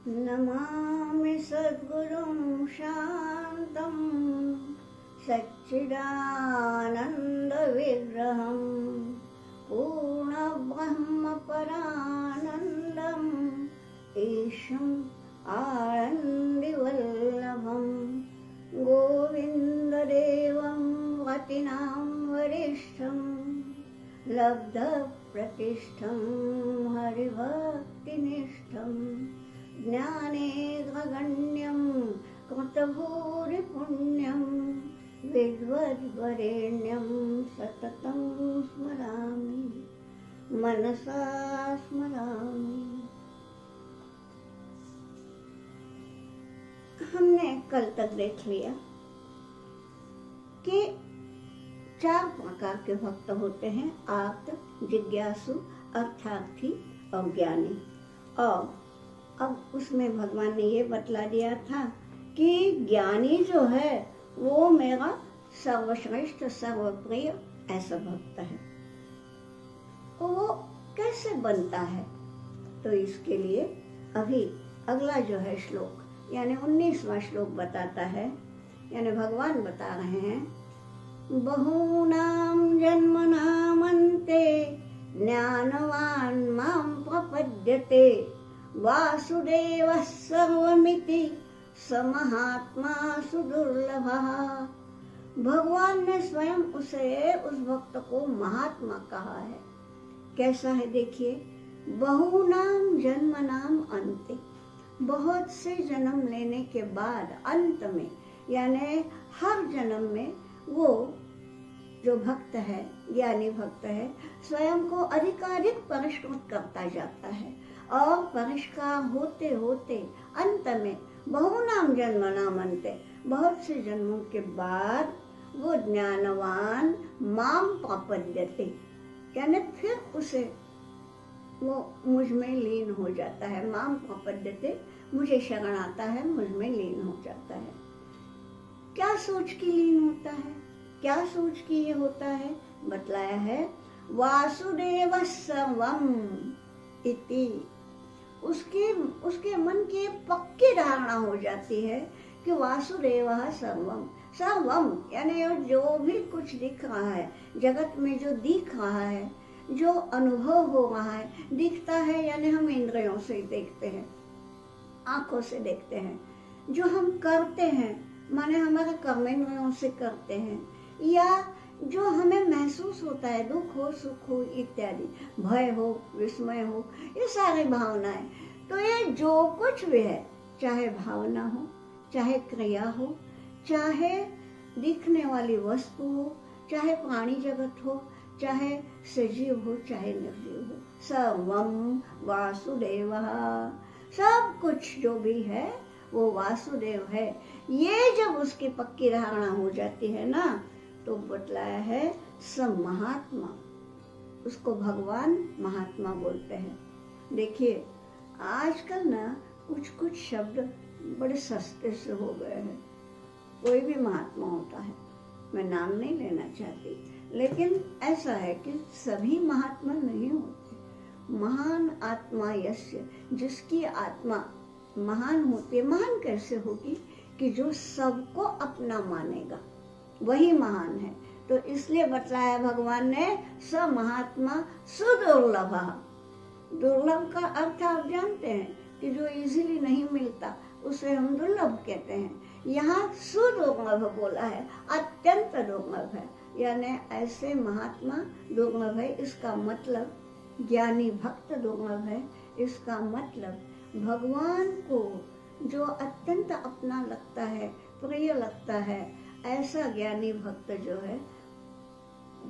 नमामि सद्गुरुं शान्तं सच्चिदानन्दविग्रहं पूर्णब्रह्मपरानन्दम् ईशम् आनन्दिवल्लभं गोविन्ददेवं वतिनां वरिष्ठं लब्धप्रतिष्ठं हरिभक्तिनिष्ठं ज्ञानेन्द्रगण्यं कृतभूरिपुण्यं विद्वद्वरेण्यं सततं स्मरामि मनसा स्मरामि। हमने कल तक देख लिया कि 4 प्रकार के भक्त होते हैं, आर्त, जिज्ञासु, अर्थार्थी और ज्ञानी। और अब उसमें भगवान ने ये बतला दिया था कि ज्ञानी जो है वो मेरा सर्वश्रेष्ठ सर्वप्रिय ऐसा भक्त है। वो कैसे बनता है? तो इसके लिए अभी अगला जो है श्लोक यानी 19वां श्लोक बताता है, यानी भगवान बता रहे हैं, बहूनां जन्मनामन्ते ज्ञानवान् मां प्रपद्यते वासुदेवः सर्वमिति स महात्मा सुदुर्लभः। भगवान ने स्वयं उस भक्त को महात्मा कहा है। कैसा है देखिए, बहुनाम जन्मनाम अंते, बहुत से जन्म लेने के बाद अंत में यानी हर जन्म में वो जो भक्त है, ज्ञानी भक्त है, स्वयं को अधिकाधिक परिष्कृत करता जाता है और परिष्कार होते होते अंत में बहुनाम जन्मनाम अंते, बहुत से जन्मों के बाद वो ज्ञानवान माम प्रपद्यते, यानी फिर उसे वो मुझ में लीन हो जाता है। माम प्रपद्यते, मुझे शरण आता है, मुझ में लीन हो जाता है। क्या सोच के लीन होता है, क्या सोच के ये होता है? बतलाया है, वासुदेव सर्वम इति। उसके मन की पक्की धारणा हो जाती है कि वासुदेव सर्वम, सर्वम यानी जो भी कुछ दिख रहा है जगत में, जो दिख रहा है, जो अनुभव हो रहा है, दिखता है यानी हम इंद्रियों से देखते हैं, आंखों से देखते हैं। जो हम करते हैं माने हमारे कर्मेंद्रियों से करते हैं, या जो हमें महसूस होता है, दुख हो, सुख हो इत्यादि, भय हो, विस्मय हो, ये सारी भावनाएं। तो ये जो कुछ भी है, चाहे भावना हो, चाहे क्रिया हो, चाहे दिखने वाली वस्तु हो, चाहे प्राणी जगत हो, चाहे सजीव हो, चाहे निर्जीव हो, सर्वम वासुदेवः, सब कुछ जो भी है वो वासुदेव है। ये जब उसकी पक्की धारणा हो जाती है ना, तो बतलाया है सब महात्मा, उसको भगवान महात्मा बोलते हैं। देखिए आजकल ना कुछ शब्द बड़े सस्ते से हो गए हैं। कोई भी महात्मा होता है, मैं नाम नहीं लेना चाहती, लेकिन ऐसा है कि सभी महात्मा नहीं होते। महान आत्मा यस्य, जिसकी आत्मा महान होती है। महान कैसे होगी? कि जो सबको अपना मानेगा वही महान है। तो इसलिए बतलाया भगवान ने, स महात्मा सुदुर्लभ। दुर्लभ का अर्थ आप जानते हैं कि जो इजीली नहीं मिलता उसे हम दुर्लभ कहते हैं। यहाँ सुदुर्लभ बोला है, अत्यंत दुर्लभ है, यानी ऐसे महात्मा दुर्लभ है। इसका मतलब ज्ञानी भक्त दुर्लभ है। इसका मतलब भगवान को जो अत्यंत अपना लगता है, प्रिय लगता है, ऐसा ज्ञानी भक्त जो है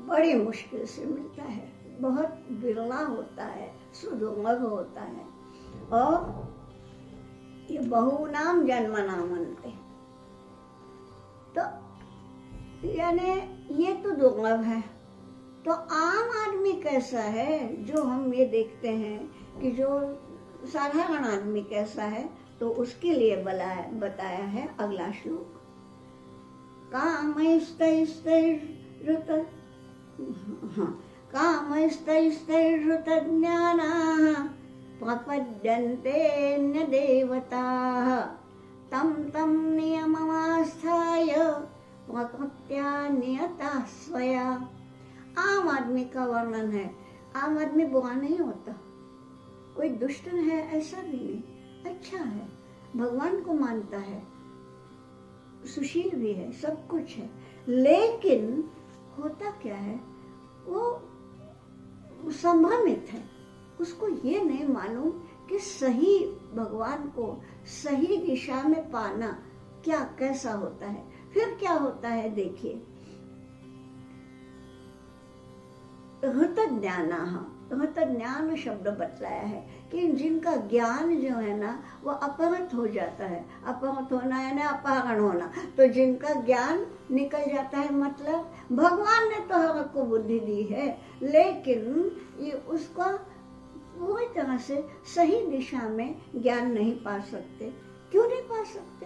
बड़ी मुश्किल से मिलता है, बहुत बिरला होता है, सुदुर्लभ होता है। और ये बहुनाम जन्मनामन्ते, तो यानी ये तो दुर्लभ है। तो आम आदमी कैसा है, जो हम ये देखते हैं कि जो साधारण आदमी कैसा है, तो उसके लिए बताया है अगला श्लोक, कामस्तैस्तैर्हृतज्ञानाः प्रपद्यन्ते देवताः तं तं नियममास्थाय प्रकृत्या नियता स्वया। आम आदमी का वर्णन है। आम आदमी बुरा नहीं होता, कोई दुष्ट है ऐसा भी नहीं, अच्छा है, भगवान को मानता है, सुशील भी है, सब कुछ है। लेकिन होता क्या है, वो संभ्रमित है। उसको ये नहीं मालूम कि सही भगवान को सही दिशा में पाना क्या कैसा होता है। फिर क्या होता है देखिए, ज्ञान शब्द बतलाया है कि जिनका ज्ञान जो है ना वो अपहृत हो जाता है। अपहृत होना है ना अपहरण होना, तो जिनका ज्ञान निकल जाता है, मतलब भगवान ने तो हमको बुद्धि दी है, लेकिन ये उसका पूरी तरह से सही दिशा में ज्ञान नहीं पा सकते। क्यों नहीं पा सकते?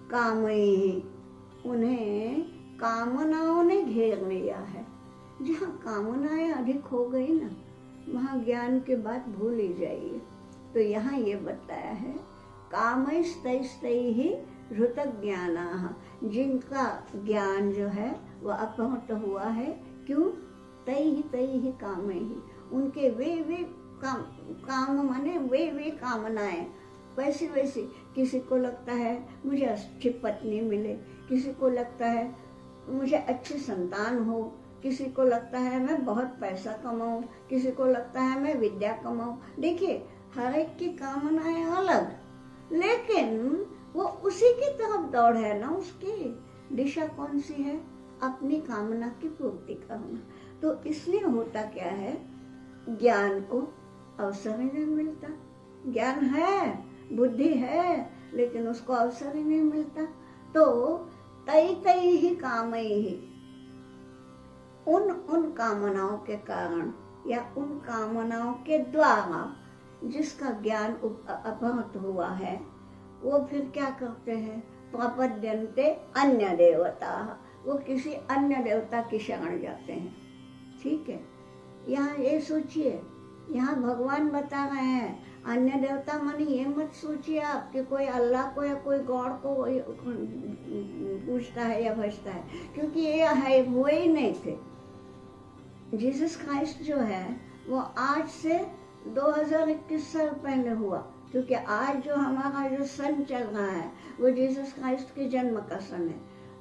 कामयी, उन्हें कामनाओं ने घेर लिया है। जहाँ कामनाएं अधिक हो गई ना, वहाँ ज्ञान के बात भूल ही जाइए। तो यहाँ ये बताया है, कामैस्तैस्तैः हृतज्ञानाः, जिनका ज्ञान जो है वो अपहृत हुआ है। क्यों? तैः तैः कामैः, उनके वे काम माने वे कामनाएं वैसी वैसी। किसी को लगता है मुझे अच्छी पत्नी मिले, किसी को लगता है मुझे अच्छी संतान हो, किसी को लगता है मैं बहुत पैसा कमाऊं, किसी को लगता है मैं विद्या कमाऊं। देखिए हर एक की कामनाएं अलग, लेकिन वो उसी की तरफ दौड़ है ना। उसकी दिशा कौन सी है? अपनी कामना की पूर्ति करना। तो इसलिए होता क्या है, ज्ञान को अवसर ही नहीं मिलता। ज्ञान है, बुद्धि है, लेकिन उसको अवसर ही नहीं मिलता। तो तै ही कामैः, उन कामनाओं के कारण या उन कामनाओं के द्वारा जिसका ज्ञान अपहृत हुआ है, वो फिर क्या करते हैं? प्रपद्यन्ते अन्य देवता, वो किसी अन्य देवता की शरण जाते हैं। ठीक है, यहाँ ये सोचिए, यहाँ भगवान बता रहे हैं अन्य देवता माने ये मत सोचिए आप कि कोई अल्लाह को या कोई गॉड को पूछता है या भजता है, क्योंकि ये है वो ही नहीं थे। जीसस क्राइस्ट जो है वो आज से 2021 साल पहले हुआ, क्योंकि आज जो हमारा जो सन चल रहा है वो जीसस क्राइस्ट के जन्म का सन है।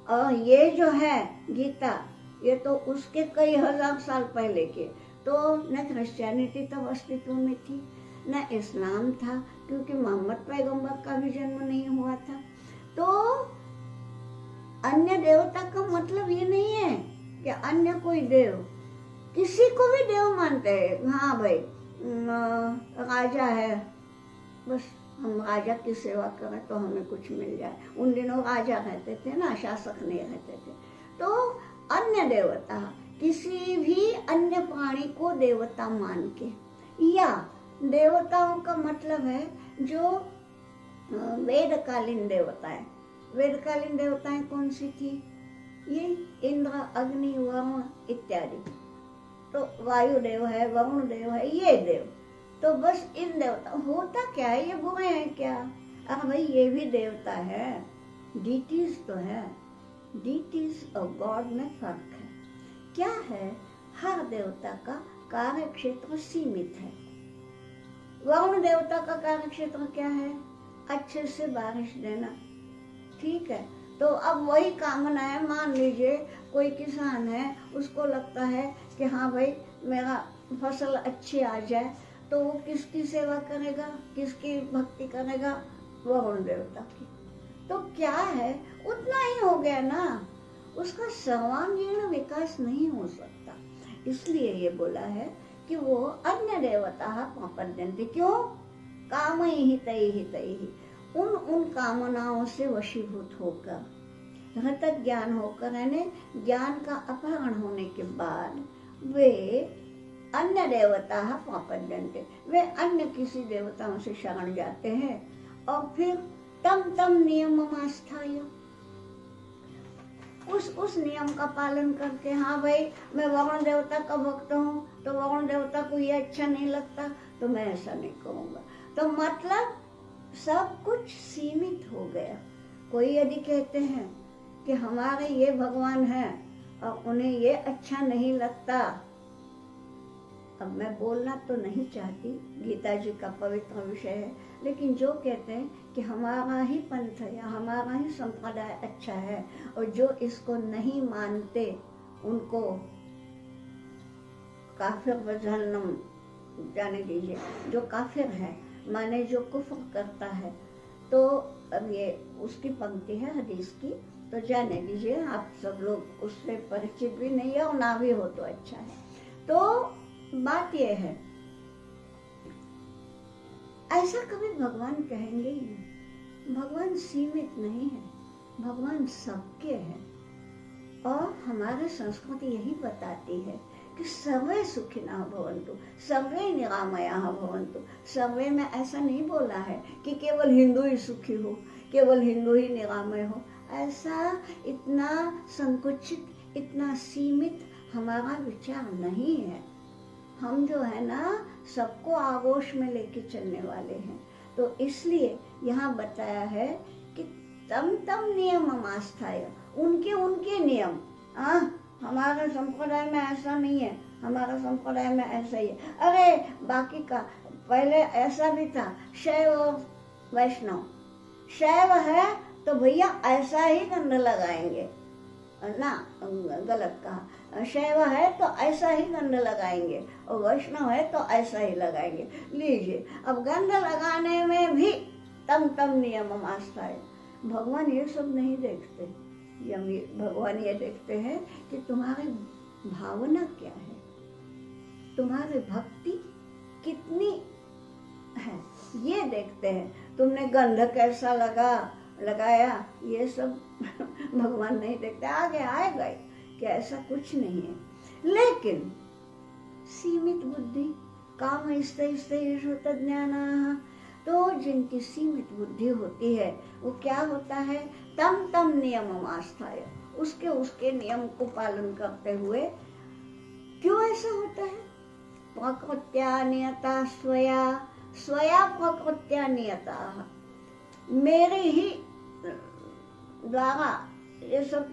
और ये जो है गीता, ये तो उसके कई हजार साल पहले के। तो न क्रिश्चियनिटी तब अस्तित्व में थी, न इस्लाम था, क्योंकि मोहम्मद पैगंबर का भी जन्म नहीं हुआ था। तो अन्य देवता का मतलब ये नहीं है कि अन्य कोई देव, किसी को भी देव मानते हैं। हाँ भाई, राजा है, बस हम राजा की सेवा करें तो हमें कुछ मिल जाए। उन दिनों राजा रहते थे ना, शासक नहीं रहते थे। तो अन्य देवता, किसी भी अन्य प्राणी को देवता मान के, या देवताओं का मतलब है जो वेदकालीन देवताएं। वेदकालीन देवताएं कौन सी थी? ये इंद्र, अग्नि, वरुण इत्यादि। तो वायुदेव है, वरुण देव है, ये देव। तो बस इन देवता, होता क्या है, ये बुरे हैं क्या? अरे भाई ये भी देवता है, डीटीज तो है। डीटीज और गॉड में फर्क है। क्या है? हर देवता का कार्य क्षेत्र सीमित है। वरुण देवता का कार्य क्षेत्र क्या है? अच्छे से बारिश देना। ठीक है, तो अब वही कामना है। मान लीजिए कोई किसान है, उसको लगता है कि हाँ भाई मेरा फसल अच्छी आ जाए, तो वो किसकी सेवा करेगा, किसकी भक्ति करेगा? वरुण देवता की। तो क्या है, उतना ही हो गया ना, उसका सर्वांगीण विकास नहीं हो सकता। इसलिए ये बोला है कि वो अन्य देवता प्रपद्यन्ते। क्यों? कामैः तैः, उन कामनाओं से वशीभूत होकर, हृतक ज्ञान होकर, यानी ज्ञान का अपहरण होने के बाद वे अन्य देवता प्रपद्यन्ते, वे अन्य किसी देवताओं से शरण जाते हैं और फिर तम नियममास्थाय, उस नियम का पालन करके, हाँ भाई मैं वरुण देवता का भक्त हूँ, तो वरुण देवता को ये अच्छा नहीं लगता, तो तो मैं ऐसा नहीं कहूँगा। तो मतलब सब कुछ सीमित हो गया। कोई यदि कहते हैं कि हमारे ये भगवान है और उन्हें ये अच्छा नहीं लगता, अब मैं बोलना तो नहीं चाहती, गीता जी का पवित्र विषय है, लेकिन जो कहते हैं कि हमारा ही पंथ या हमारा ही संप्रदाय अच्छा है और जो इसको नहीं मानते उनको काफिर व जहन्नम जाने दीजिए। जो काफिर है माने जो कुफ्र करता है, तो अब ये उसकी पंक्ति है हदीस की, तो जाने दीजिए। आप सब लोग उससे परिचित भी नहीं है और ना भी हो तो अच्छा है। तो बात यह है, ऐसा कभी भगवान कहेंगे ही नहीं। भगवान सीमित नहीं है, भगवान सबके है। और हमारी संस्कृति यही बताती है कि सर्वे सुखिनः भवन्तु, सर्वे निरामयाः भवन्तु। सर्वे में ऐसा नहीं बोला है कि केवल हिंदू ही सुखी हो, केवल हिंदू ही निरामय हो। ऐसा इतना संकुचित, इतना सीमित हमारा विचार नहीं है। हम जो है ना सबको आगोश में लेके चलने वाले हैं। तो इसलिए यहाँ बताया है कि तम तम नियम आस्थाय, उनके उनके नियम। हमारे संप्रदाय में ऐसा नहीं है, हमारा संप्रदाय में ऐसा ही है। अरे बाकी का पहले ऐसा भी था, शैव और वैष्णव। शैव है तो भैया ऐसा ही गंध लगाएंगे ना, गलत कहा। शैव है तो ऐसा ही गंध लगाएंगे और वैष्णव है तो ऐसा ही लगाएंगे। लीजिए, अब गंध लगाने में भी तम तम नियम आस्था है। भगवान ये सब नहीं देखते। भगवान ये देखते हैं कि तुम्हारी भावना क्या है, तुम्हारी भक्ति कितनी है, ये देखते हैं। तुमने गंध कैसा लगाया ये सब भगवान नहीं देखते। आगे आएगा कि ऐसा कुछ नहीं है। लेकिन सीमित बुद्धि काम ज्ञान, तो जिनकी सीमित बुद्धि होती है वो क्या होता है, तम तम नियम आस्थाय, उसके उसके नियम को पालन करते हुए। क्यों ऐसा होता है? प्रकृत्या नियता स्वया, स्वया प्रकृत्या नियता, मेरे ही द्वारा ये सब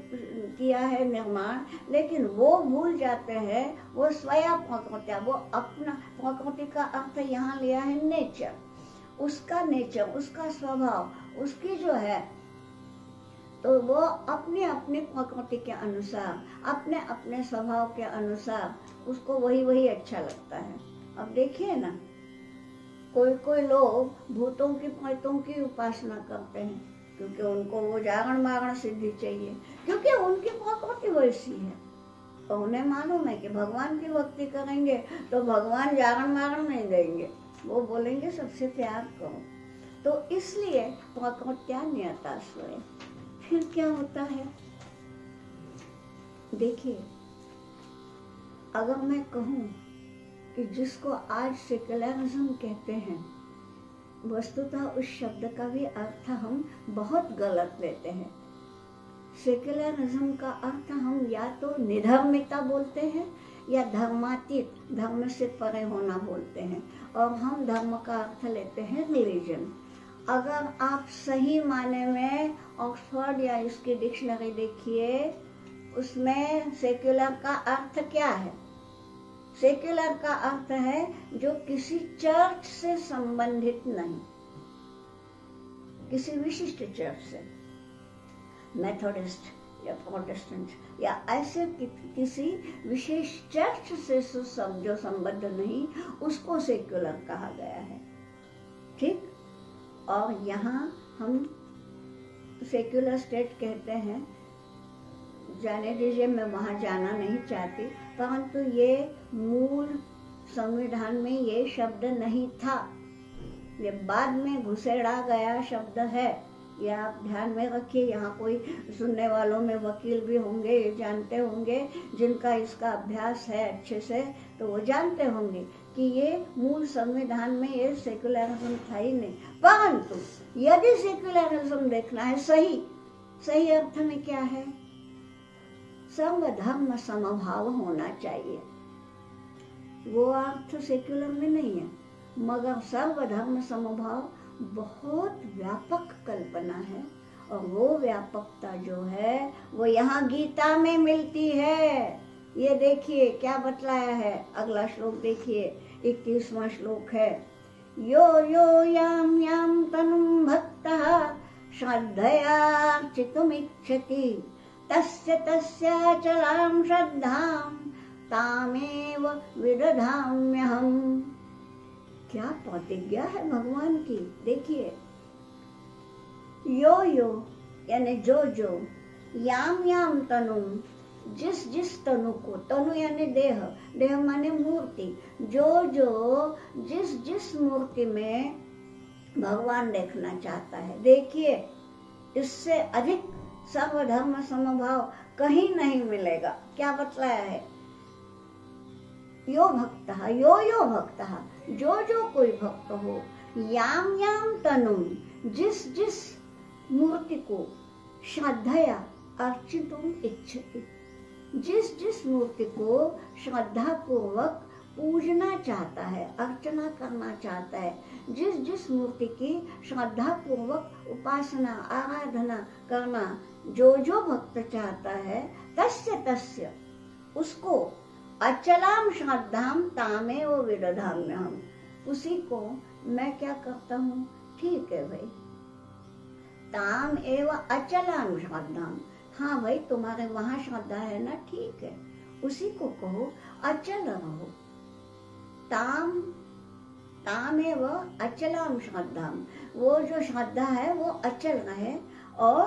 किया है निर्माण, लेकिन वो भूल जाते हैं वो स्वया प्रकृत्या, वो अपना, प्रकृति का अर्थ यहाँ लिया है नेचर, उसका नेचर, उसका स्वभाव, उसकी जो है, तो वो अपने अपने प्रकृति के अनुसार, अपने अपने स्वभाव के अनुसार उसको वही वही अच्छा लगता है। अब देखिए ना, कोई कोई लोग भूतों की प्रेतों की उपासना करते हैं क्योंकि उनको वो जागरण मागण सिद्धि चाहिए, क्योंकि उनकी प्रकृति वैसी है। तो उन्हें मालूम है कि भगवान की भक्ति करेंगे तो भगवान जागरण मागण नहीं देंगे, वो बोलेंगे सबसे प्यार करो। तो इसलिए प्रकृत्या नियता स्वयं। फिर क्या होता है, देखिए, अगर मैं कहूँ कि जिसको आज सेक्युलरिज्म कहते हैं, वस्तुतः उस शब्द का भी अर्थ हम बहुत गलत लेते हैं। सेक्युलरिज्म का अर्थ हम या तो निधर्मिता बोलते हैं या धर्मातीत, धर्म से परे होना बोलते हैं, और हम धर्म का अर्थ लेते हैं रिलीजन। अगर आप सही माने में ऑक्सफोर्ड या इसकी डिक्शनरी देखिए, उसमें सेक्युलर का अर्थ क्या है? सेक्युलर का अर्थ है जो किसी चर्च से संबंधित नहीं, किसी विशिष्ट चर्च से, मेथोडिस्ट या प्रोटेस्टेंट या ऐसे किसी विशेष चर्च से जो संबद्ध नहीं, उसको सेक्युलर कहा गया है। ठीक? और यहाँ हम सेक्युलर स्टेट कहते हैं, जाने दीजिए, मैं वहाँ जाना नहीं चाहती, परंतु ये मूल संविधान में ये शब्द नहीं था, ये बाद में घुसेड़ा गया शब्द है। ये आप ध्यान में रखिए। यहाँ कोई सुनने वालों में वकील भी होंगे, ये जानते होंगे, जिनका इसका अभ्यास है अच्छे से, तो वो जानते होंगे कि ये मूल संविधान में ये सेक्युलरिज्म था ही नहीं। परंतु यदि सेक्युलरिज्म देखना है सही, सही अर्थ में क्या है? सर्वधर्म समभाव होना चाहिए। वो अर्थ सेक्युलर में नहीं है। मगर सर्वधर्म समभाव बहुत व्यापक कल्पना है, और वो व्यापकता जो है वो यहाँ गीता में मिलती है। ये देखिए क्या बतलाया है, अगला श्लोक देखिए, 21वां श्लोक है, यो यो याम याम तनुम भक्तः श्रद्धयार्चितुमिच्छति तस्य तस्याचलां श्रद्धां तामेव विदधाम्यहम्। क्या प्रतिज्ञा है भगवान की, देखिए, यो यो यानी जो जो, याम याम तनु जिस जिस तनु को, तनु यानी देह, देह माने मूर्ति, जो जो जिस जिस मूर्ति में भगवान देखना चाहता है, देखिए इससे अधिक सर्वधर्म समभाव कहीं नहीं मिलेगा। क्या बतलाया है, यो भक्तः, यो यो भक्तः, जो जो कोई भक्त हो, याम याम तनु जिस जिस मूर्ति को, श्रद्धया अर्चितुम इच्छति जिस जिस मूर्ति को श्रद्धा पूर्वक पूजना चाहता है, अर्चना करना चाहता है, जिस जिस मूर्ति की श्रद्धा पूर्वक उपासना आराधना करना जो जो भक्त चाहता है, तस्य तस्य उसको अचलाम श्रद्धाम तामेव विदधाम्यहम्, उसी को मैं क्या करता हूँ, ठीक है भाई, ताम एवं अचलाम श्रद्धाम, हाँ भाई तुम्हारे वहां श्रद्धा है ना, ठीक है, उसी को कहो अचल रहो, ताम ताम एवं अचलाम श्रद्धाम, वो जो श्रद्धा है वो अचल रहे। और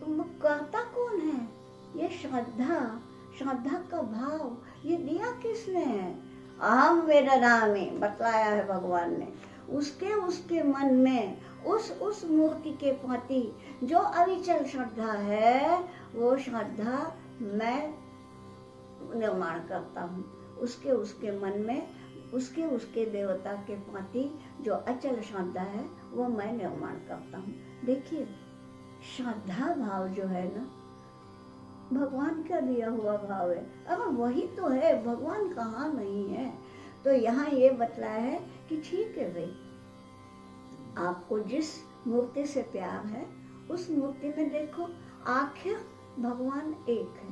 तुम करता कौन है, ये श्रद्धा, श्रद्धा का भाव ये दिया किसने है, अहम वेदधामि बतलाया है भगवान ने, उसके उसके मन में उस मूर्ति के प्रति जो अविचल श्रद्धा है, वो श्रद्धा मैं निर्माण करता हूँ, उसके उसके मन में उसके उसके देवता के प्रति जो अचल श्रद्धा है वो मैं निर्माण करता हूँ। देखिए श्रद्धा भाव जो है ना, भगवान का दिया हुआ भाव है, अगर वही तो है, भगवान कहाँ नहीं है। तो यहाँ ये बतलाया है कि ठीक है भाई, आपको जिस मूर्ति से प्यार है उस मूर्ति में देखो, आखिर भगवान एक है,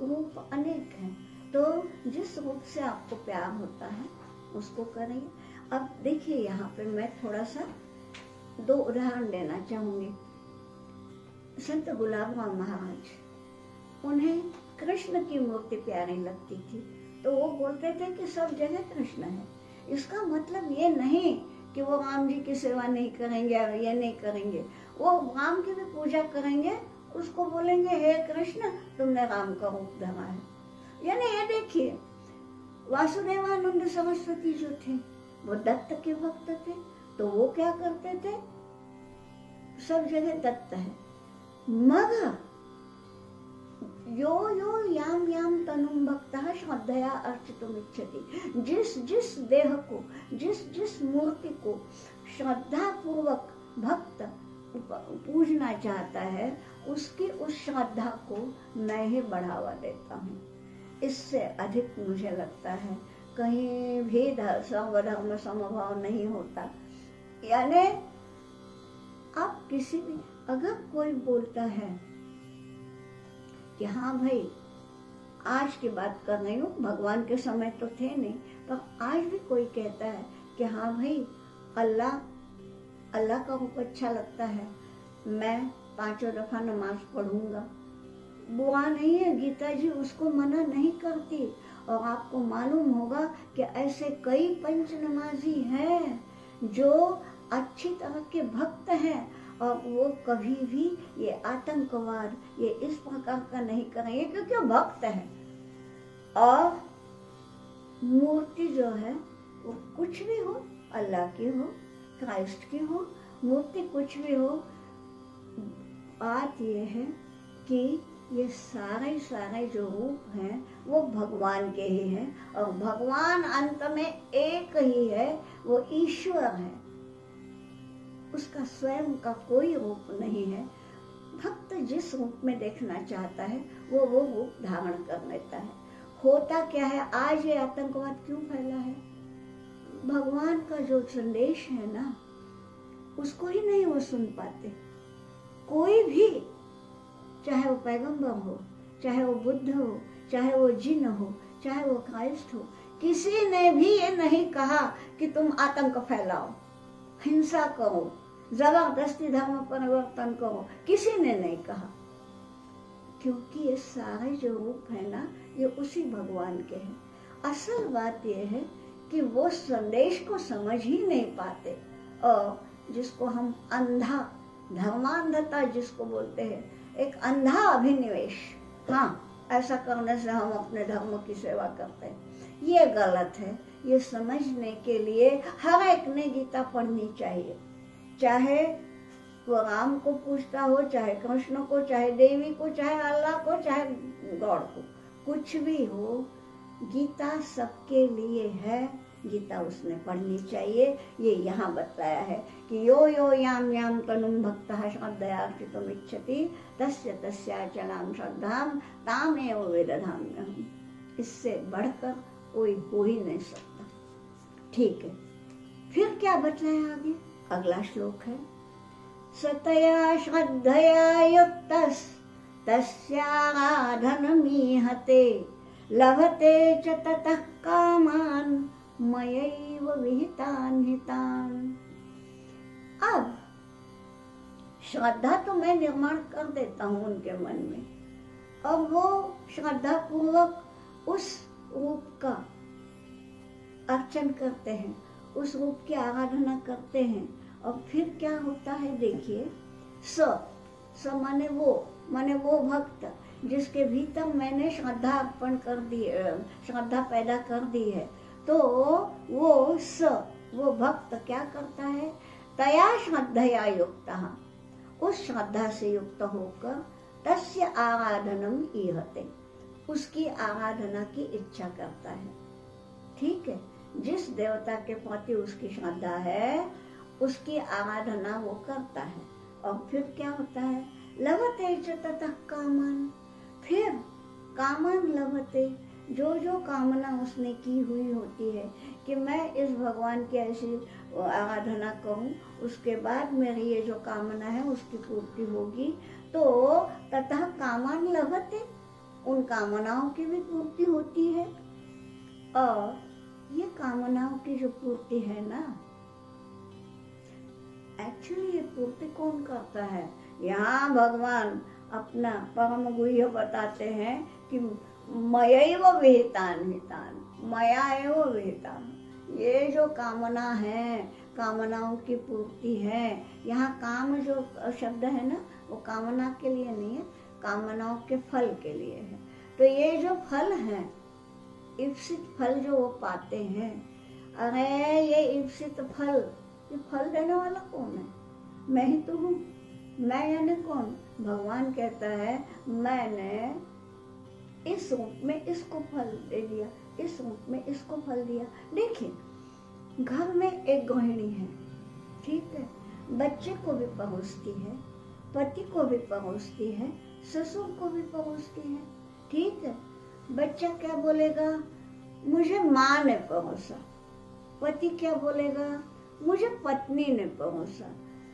रूप अनेक है, तो जिस रूप से आपको प्यार होता है उसको करिए। अब देखिए यहाँ पे मैं थोड़ा सा 2 उदाहरण देना चाहूंगी। संत गुलाब राम महाराज, उन्हें कृष्ण की मूर्ति प्यारी लगती थी, तो वो बोलते थे कि सब जगह कृष्ण है। इसका मतलब ये नहीं कि वो राम जी की सेवा नहीं करेंगे, ये नहीं करेंगे, वो राम की भी पूजा करेंगे, उसको बोलेंगे हे कृष्ण तुमने राम का रूप धरा है। यानी ये देखिए, वासुदेवानंद सरस्वती जो थे वो दत्त के भक्त थे, तो वो क्या करते थे, सब जगह दत्त है, मगर यो यो याम याम तनुम भक्तः श्रद्धया अर्चितुमिच्छति, जिस जिस देह को, जिस जिस मूर्ति को श्रद्धा पूर्वक भक्त पूजना चाहता है, उसकी उस श्रद्धा को मैं ही बढ़ावा देता हूँ। इससे अधिक मुझे लगता है कहीं भी सर्वधर्म समभाव नहीं होता। यानी आप किसी भी, अगर कोई बोलता है कि हाँ भाई, आज की बात कर रही हूँ, भगवान के समय तो थे नहीं, पर आज भी कोई कहता है कि हाँ भाई अल्लाह का रूप अच्छा लगता है, मैं 5 दफा नमाज पढ़ूंगा, बुआ नहीं है, गीता जी उसको मना नहीं करती। और आपको मालूम होगा कि ऐसे कई पंच नमाजी हैं जो अच्छी तरह के भक्त हैं, और वो कभी भी ये आतंकवाद, ये इस प्रकार का नहीं करेंगे, क्योंकि वो भक्त है। और मूर्ति जो है वो कुछ भी हो, अल्लाह की हो, क्राइस्ट की हो, मूर्ति कुछ भी हो, बात ये है कि ये सारे जो रूप हैं वो भगवान के ही हैं, और भगवान अंत में एक ही है, वो ईश्वर है, उसका स्वयं का कोई रूप नहीं है। भक्त जिस रूप में देखना चाहता है वो रूप धारण कर लेता है। होता क्या है, आज ये आतंकवाद क्यों फैला है, भगवान का जो संदेश है ना, उसको ही नहीं वो सुन पाते। कोई भी, चाहे वो पैगंबर हो, चाहे वो बुद्ध हो, चाहे वो जिन हो, चाहे वो क्राइस्ट हो, किसी ने भी ये नहीं कहा कि तुम आतंक फैलाओ, हिंसा करो, जबरदस्ती धर्म परिवर्तन करो, किसी ने नहीं कहा। क्योंकि ये सारे जो रूप है ना, ये उसी भगवान के हैं। असल बात ये है कि वो संदेश को समझ ही नहीं पाते, और जिसको हम अंधा, धर्मांधता जिसको बोलते हैं, एक अंधा अभिनिवेश, हाँ ऐसा करने से हम अपने धर्म की सेवा करते हैं, ये गलत है। ये समझने के लिए हर एक ने गीता पढ़नी चाहिए, चाहे वो राम को पूछता हो, चाहे कृष्ण को, चाहे देवी को, चाहे अल्लाह को, चाहे गॉड को, कुछ भी हो, गीता सबके लिए है। गीता उसने पढ़नी चाहिए। ये यहाँ बताया है कि यो यो याम याम तनुम भक्तः श्रद्धयार्चितुम् इच्छति तस्य तस्याचलां श्रद्धां तामेव वेदधाम्यहम्। इससे बढ़कर कोई हो ही नहीं सकता। ठीक है, फिर क्या बतलाया आगे? अगला श्लोक है, सतया श्रद्धया युक्तस् तस्याराधनमीहते लभते च ततः कामान् मयैव विहितान् हितान्। अब श्रद्धा तो मैं निर्माण कर देता हूँ उनके मन में, और वो श्रद्धा पूर्वक उस रूप का अर्चन करते हैं, उस रूप की आराधना करते हैं। और फिर क्या होता है देखिए, स माने वो भक्त जिसके भीतर मैंने श्रद्धा अर्पण कर दी, श्रद्धा पैदा कर दी है, तो वो भक्त क्या करता है, तया श्रद्धया युक्तः, उस श्रद्धा से युक्त होकर तस्य आराधनम ईहते, उसकी आराधना की इच्छा करता है। ठीक है, जिस देवता के प्रति उसकी श्रद्धा है उसकी आराधना वो करता है। और फिर क्या होता है, लभते च ततः कामन, फिर कामन लभते, जो जो कामना उसने की हुई होती है कि मैं इस भगवान की ऐसी आराधना करूं, उसके बाद मेरी ये जो कामना है उसकी पूर्ति होगी, तो ततः कामन लभते, उन कामनाओं की भी पूर्ति होती है। और ये कामनाओं की जो पूर्ति है ना, एक्चुअली ये पूर्ति कौन करता है? यहाँ भगवान अपना परम गुह्य बताते हैं कि मयैव विहितान् हितान्, मया एव विहितान्। ये जो कामना है, कामनाओं की पूर्ति है, यहाँ काम जो शब्द है ना, वो कामना के लिए नहीं है, कामनाओं के फल के लिए है। तो ये जो फल है, इप्सित फल जो वो पाते हैं, अरे ये इप्सित फल, ये फल देने वाला कौन है? मैं ही तो हूँ। मैं यानी कौन? भगवान कहता है मैंने इस रूप में इसको फल दे दिया, इस रूप में इसको फल दिया। देखिए, घर में एक गृहिणी है, ठीक है, बच्चे को भी परोसती है, पति को भी परोसती है, ससुर को भी परोसती है। ठीक है, बच्चा क्या बोलेगा? मुझे माँ ने परोसा। पति क्या बोलेगा? मुझे पत्नी ने परोसा।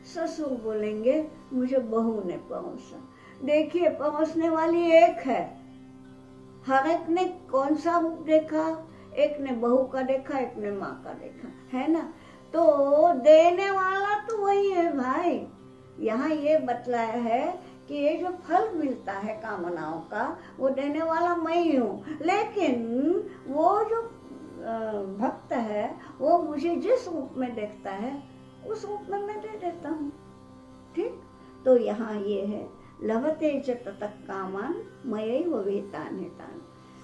ससुर बोलेंगे मुझे बहू ने परोसा। देखिए, परोसने वाली एक है। हर एक ने कौन सा रूप देखा? एक ने बहू का देखा, एक ने माँ का देखा, है ना? तो देने वाला तो वही है भाई। यहाँ ये बतलाया है कि ये जो फल मिलता है कामनाओं का, वो देने वाला मैं ही हूँ। लेकिन वो जो भक्त है, वो मुझे जिस रूप में देखता है उस रूप में मैं दे देता हूँ। ठीक, तो यहाँ ये है लभते च ततः कामान मयैव विहितान् हितान्।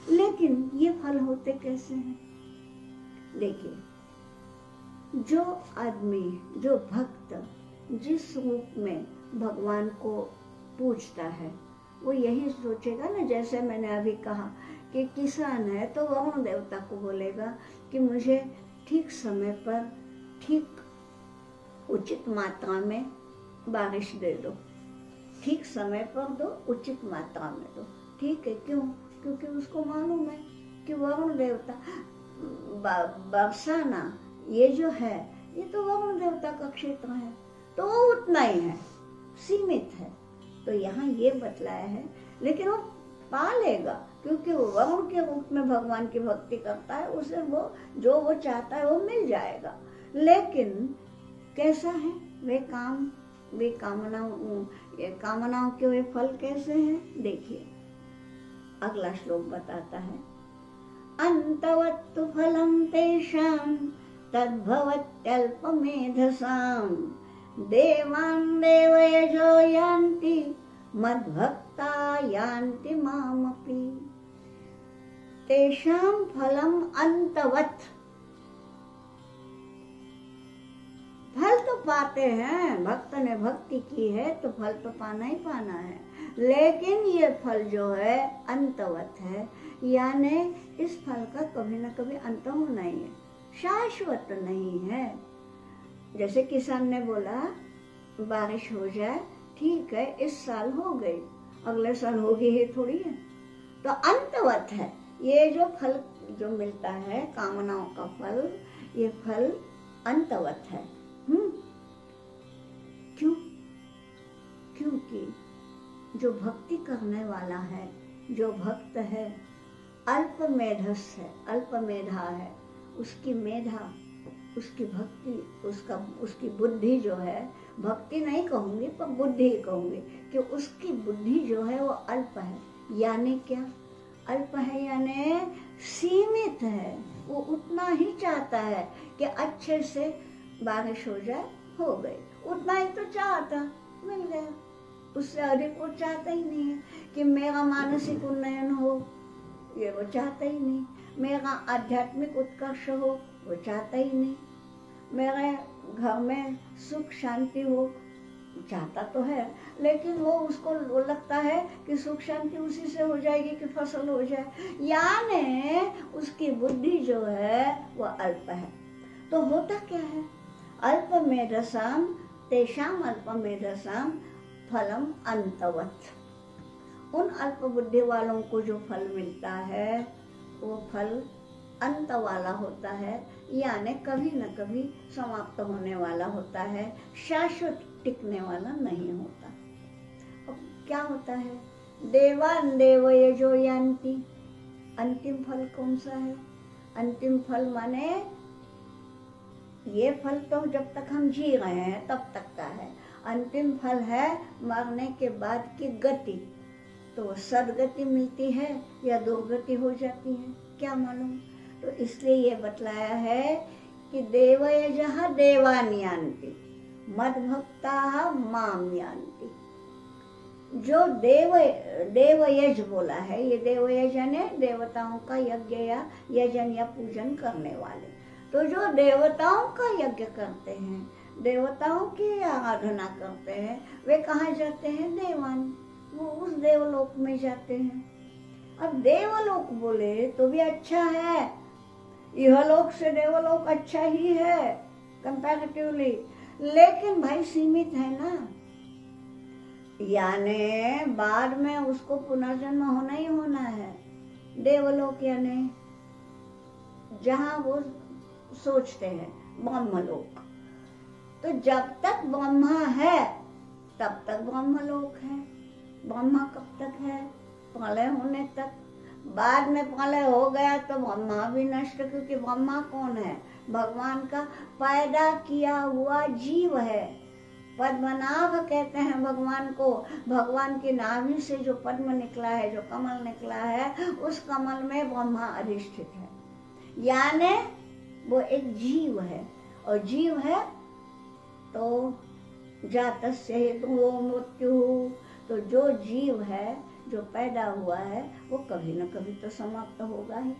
लेकिन ये फल होते कैसे हैं? देखिए, जो आदमी, जो भक्त जिस रूप में भगवान को पूजता है, वो यही सोचेगा ना, जैसे मैंने अभी कहा कि किसान है तो वरुण देवता को बोलेगा कि मुझे ठीक समय पर, ठीक उचित मात्रा में बारिश दे दो, ठीक समय पर दो, उचित मात्रा में दो। ठीक है, क्यों? क्योंकि उसको मालूम है कि वरुण देवता बरसाना ये जो है ये तो वरुण देवता का क्षेत्र है, तो वो उतना ही है, सीमित है। तो यहाँ ये बतलाया है, लेकिन वो पा लेगा क्योंकि वो वरुण के रूप में भगवान की भक्ति करता है, उसे वो जो वो चाहता है वो मिल जाएगा। लेकिन कैसा है वे कामनाओं के वे फल कैसे हैं? देखिए अगला श्लोक बताता है, अंतवत्तु फलं तेषां तद्भवत्यल्पमेधसां देवान् देवयजो यान्ति मद्भक्ता यान्ति मामपि। तेषां फलम् अंतवत्, फल तो पाते हैं, भक्त ने भक्ति की है तो फल तो पाना ही पाना है, लेकिन ये फल जो है अंतवत है, यानी इस फल का कभी न कभी अंत होना ही है, शाश्वत नहीं है। जैसे किसान ने बोला बारिश हो जाए, ठीक है इस साल हो गई, अगले साल होगी ही थोड़ी है, तो अंतवत है। ये जो फल जो मिलता है कामनाओं का फल, ये फल अंतवत है। क्यों? क्योंकि जो भक्ति करने वाला है, जो भक्त है, अल्प मेधस है, अल्प मेधा है, उसकी मेधा, उसकी भक्ति, उसकी बुद्धि जो है, भक्ति नहीं कहूंगी पर बुद्धि कहूंगी कि उसकी बुद्धि जो है वो अल्प है। यानी क्या अल्प है? यानी सीमित है। वो उतना ही चाहता है कि अच्छे से बारिश हो जाए, हो गई, उतना ही तो चाहता, मिल गया। उससे अधिक वो चाहता ही नहीं है कि मेरा मानसिक उन्नयन हो, ये वो चाहता ही नहीं। मेरा आध्यात्मिक उत्कर्ष हो, वो चाहता ही नहीं। मेरे घर में सुख शांति हो, चाहता तो है, लेकिन वो उसको लगता है कि सुख शांति उसी से हो जाएगी कि फसल हो जाए, यानी उसकी बुद्धि जो है वो अल्प है। तो होता क्या है? अल्प मेधसाम तेषाम अल्प मेधसाम फलम अंतवत्। उन अल्प बुद्धि वालों को जो फल मिलता है वो फल अंत वाला होता है, यानी कभी न कभी समाप्त होने वाला होता है, शाश्वत टिकने वाला नहीं होता। अब क्या होता है? देवान देवयजो यान्ति। अंतिम फल कौन सा है? अंतिम फल माने ये फल तो जब तक हम जी रहे हैं तब तक का है। अंतिम फल है मरने के बाद की गति। तो सदगति मिलती है या दुर्गति हो जाती है, क्या मालूम। तो इसलिए ये बतलाया है कि देवयजः देवान् यान्ति मद्भक्ताः मां यान्ति। जो देवयज बोला है, ये देवयज यानी देवताओं का यज्ञ या यजन या पूजन करने वाले। तो जो देवताओं का यज्ञ करते हैं, देवताओं की आराधना करते हैं, वे कहाँ जाते हैं? देवान, वो उस देवलोक में जाते हैं। अब देवलोक बोले तो भी अच्छा है, इहलोक से देवलोक अच्छा ही है कंपैरेटिवली, लेकिन भाई सीमित है ना, यानी बाद में उसको पुनर्जन्म होना ही होना है। देवलोक यानी जहाँ वो सोचते हैं ब्रह्मलोक। तो जब तक ब्रह्मा है तब तक ब्रह्मलोक है। ब्रह्मा कब तक है? प्रलय होने तक। बाद में प्रलय हो गया तो ब्रह्मा भी नष्ट, क्योंकि ब्रह्मा कौन है? भगवान का पैदा किया हुआ जीव है। पद्मनाभ कहते हैं भगवान को। भगवान की नाभि से जो पद्म निकला है, जो कमल निकला है, उस कमल में ब्रह्मा अधिष्ठित है, यानी वो एक जीव है। और जीव है तो जातस्य हेतु मृत्यु। तो जो जीव है, जो पैदा हुआ है, वो कभी न कभी तो समाप्त होगा ही।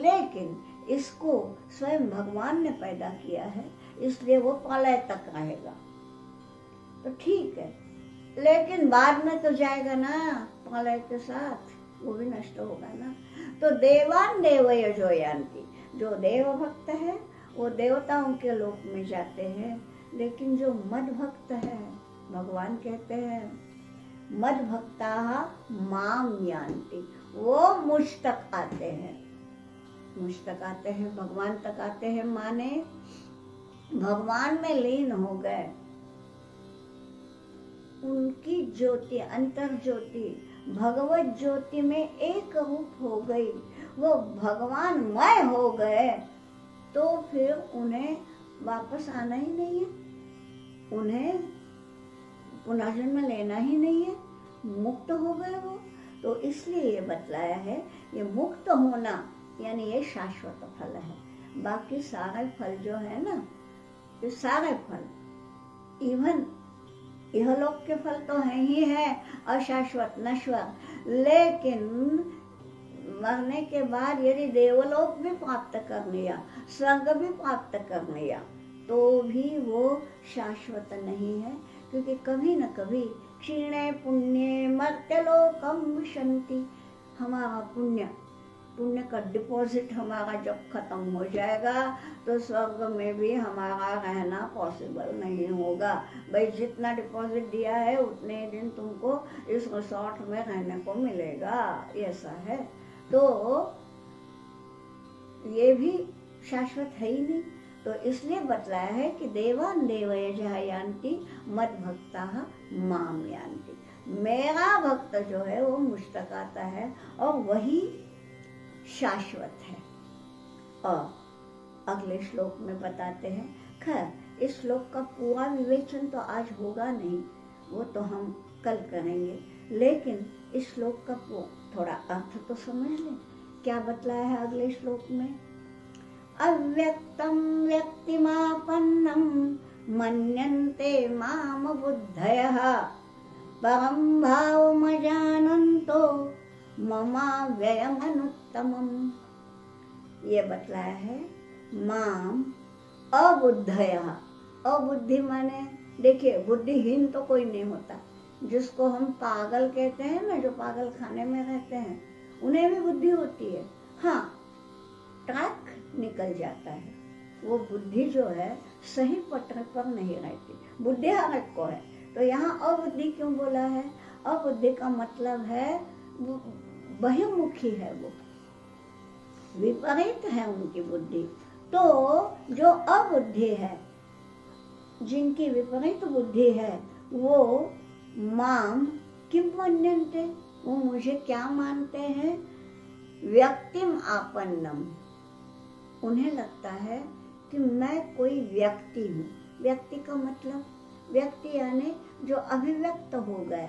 लेकिन इसको स्वयं भगवान ने पैदा किया है, इसलिए वो प्रलय तक रहेगा। तो ठीक है, लेकिन बाद में तो जाएगा ना प्रलय के साथ, वो भी नष्ट होगा ना। तो देवान देवयजो यान्ति। जो देव भक्त है वो देवताओं के लोक में जाते हैं, लेकिन जो मद भक्त है, भगवान कहते हैं मद भक्ता माम यान्ति, वो मुझ तक आते हैं। मुझ तक आते हैं, भगवान तक आते हैं, माने भगवान में लीन हो गए। उनकी ज्योति, अंतर ज्योति, भगवत ज्योति में एक रूप हो गई, वो भगवानमय हो गए, तो फिर उन्हें वापस आना ही नहीं है, उन्हें पुनर्जन्म लेना ही नहीं है, मुक्त हो गए वो। तो इसलिए ये बतलाया है, ये मुक्त होना यानी ये शाश्वत फल है। बाकी सारे फल जो है ना, ये सारे फल इवन इहलोक के फल तो है ही है अशाश्वत नश्वर, लेकिन मरने के बाद यदि देवलोक भी प्राप्त कर लिया, स्वर्ग भी प्राप्त कर लिया, तो भी वो शाश्वत नहीं है, क्योंकि कभी न कभी क्षीणे पुण्य मर्त्यलोकम विशन्ति, हमारा पुण्य का डिपॉजिट हमारा जब खत्म हो जाएगा तो स्वर्ग में भी हमारा रहना पॉसिबल नहीं होगा। भाई जितना डिपॉजिट दिया है उतने दिन तुमको इस रिसोर्ट में रहने को मिलेगा, ऐसा है। तो ये भी शाश्वत है ही नहीं। तो इसलिए बतलाया है कि देवान देवय जहायांति मद भक्ता माम यान्ति, मेरा भक्त जो है वो मुझ तक आता है और वही शाश्वत है। और अगले श्लोक में बताते हैं, खैर इस श्लोक का पूरा विवेचन तो आज होगा नहीं, वो तो हम कल करेंगे, लेकिन इस श्लोक का थोड़ा अर्थ तो समझ लें। क्या बतलाया है अगले श्लोक में? अव्यक्तम व्यक्तिमापन्नम मन्यन्ते माम बुद्धयः परम भावमजानन्तो ममाव्ययमनुत्तमम्। ये बतलाया है माम अबुद्धयः। अबुद्धि माने देखिए, बुद्धिहीन तो कोई नहीं होता, जिसको हम पागल कहते हैं ना, जो पागल खाने में रहते हैं, उन्हें भी बुद्धि होती है। हाँ, ट्रैक निकल जाता है, वो बुद्धि जो है सही पटरी पर नहीं रहती, बुद्धि हर एक को है। तो यहाँ अबुद्धि क्यों बोला है? अबुद्धि का मतलब है बहिर्मुखी है, वो विपरीत है उनकी बुद्धि। तो जो अबुद्धि है, जिनकी विपरीत बुद्धि है, वो माम किम मन्यन्ते, वो मुझे क्या मानते हैं? व्यक्तिम आपन्नम, उन्हें लगता है कि मैं कोई व्यक्ति हूँ। व्यक्ति का मतलब, व्यक्ति यानी जो अभिव्यक्त हो गया,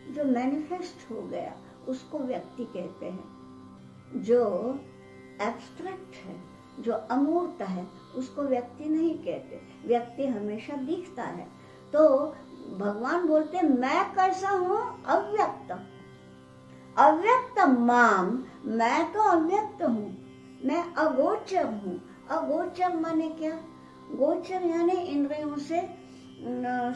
जो मैनिफेस्ट हो गया, उसको व्यक्ति कहते हैं। जो एब्स्ट्रैक्ट है, जो अमूर्त है, उसको व्यक्ति नहीं कहते। व्यक्ति हमेशा दिखता है। तो भगवान बोलते मैं कैसा हूँ? अव्यक्त। अव्यक्त माम, मैं तो अव्यक्त हूँ, मैं अगोचर हूँ। अगोचर माने क्या? गोचर यानी इंद्रियों से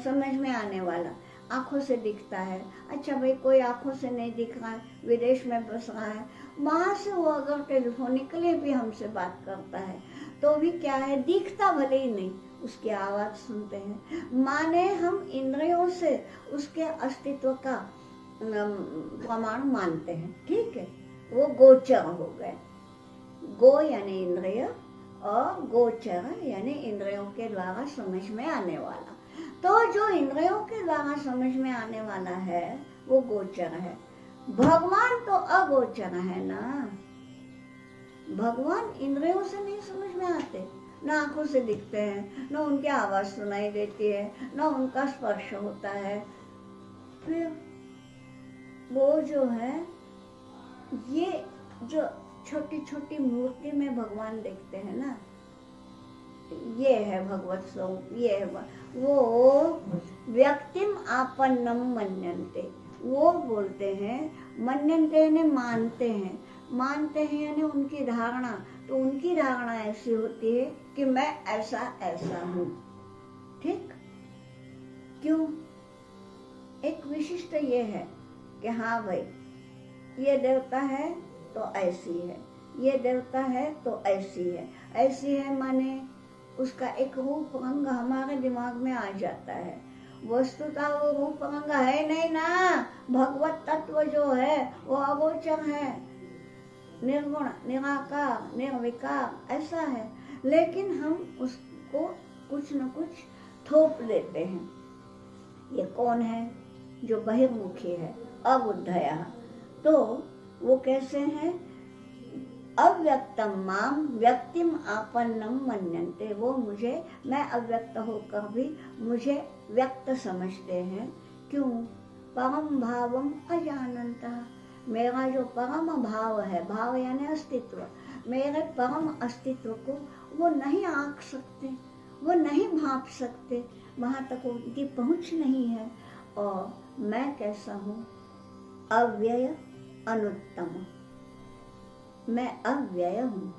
समझ में आने वाला, आंखों से दिखता है। अच्छा भाई, कोई आंखों से नहीं दिख रहा है, विदेश में बस रहा है, वहां से वो अगर टेलीफोनिकली भी हमसे बात करता है तो भी क्या है, दिखता भले ही नहीं, उसकी आवाज सुनते हैं। माने हम इंद्रियों से उसके अस्तित्व का प्रमाण मानते हैं, ठीक है, वो गोचर हो गए। गो यानी इंद्रिय और गोचर यानी इंद्रियों के द्वारा समझ में आने वाला। तो जो इंद्रियों के द्वारा समझ में आने वाला है वो गोचर है। भगवान तो अगोचर है ना, भगवान इंद्रियों से नहीं समझ में आते, ना आंखों से दिखते हैं, ना उनकी आवाज सुनाई देती है, ना उनका स्पर्श होता है। फिर वो जो है, ये जो छोटी छोटी मूर्ति में भगवान देखते हैं ना, ये है भगवत स्वरूप, ये है वो व्यक्तिम आपन्नम मन्यन्ते। वो बोलते हैं, मन्यन्ते यानी मानते हैं, मानते हैं यानी उनकी धारणा। तो उनकी धारणा ऐसी होती है कि मैं ऐसा ऐसा हूँ, ठीक। क्यों? एक विशिष्ट ये है कि हाँ भाई, ये देवता है तो ऐसी है, ये देवता है तो ऐसी है। ऐसी है माने उसका एक रूप रंग हमारे दिमाग में आ जाता है। वस्तुतः वो रूप रंग है नहीं ना, भगवत तत्व जो है वो अगोचर है। निर्गुण, निराकार, निर्विकार ऐसा है, लेकिन हम उसको कुछ न कुछ थोप देते हैं। ये कौन है? जो बहिर्मुखी है, अबुद्धया। तो वो कैसे हैं? अव्यक्तम माम व्यक्तिम आपन्नम मन्यन्ते। वो मुझे, मैं अव्यक्त होकर भी मुझे व्यक्त समझते हैं। क्यों? परम भावम अजानन्ता। मेरा जो परम भाव है, भाव यानी अस्तित्व, मेरे परम अस्तित्व को वो नहीं आंक सकते, वो नहीं भांप सकते, वहां तक उनकी पहुंच नहीं है। और मैं कैसा हूँ? अव्यय अनुत्तम। मैं अव्यय हूँ,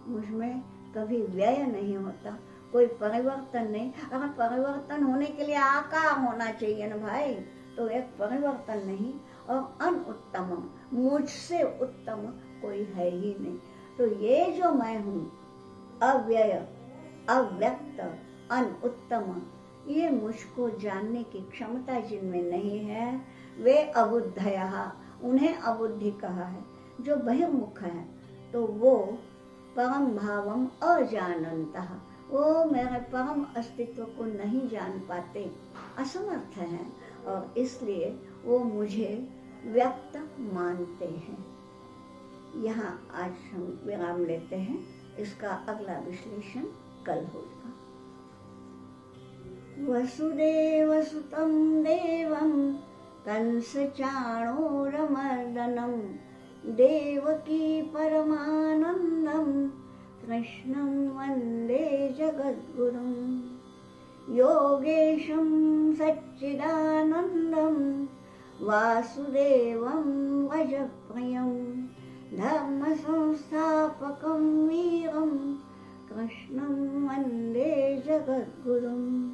मुझमें कभी व्यय नहीं होता, कोई परिवर्तन नहीं। अगर परिवर्तन होने के लिए आकार होना चाहिए ना भाई, तो एक परिवर्तन नहीं। और अनुत्तम, मुझसे उत्तम कोई है ही नहीं। तो ये जो मैं हूँ, अव्यय, अव्यक्त, अनुत्तम, ये मुझको जानने की क्षमता जिनमें नहीं है, वे अबुद्धया, उन्हें अबुद्धि कहा है। जो बहिर्मुख है, तो वो परम भावम अजानन्तः, वो मेरे परम अस्तित्व को नहीं जान पाते, असमर्थ हैं, और इसलिए वो मुझे व्यक्त मानते हैं। यहाँ आज हम विराम लेते हैं, इसका अगला विश्लेषण कल होगा। वसुदेवसुतं देवं कंसचाणूरमर्दनं देवकी परमानन्दं कृष्णं वन्दे जगद्गुरुं योगेशं सच्चिदानन्दं वासुदेवं वजप्रियं धर्मसंस्थापकं वीरं कृष्णं वन्दे जगद्गुरुम्।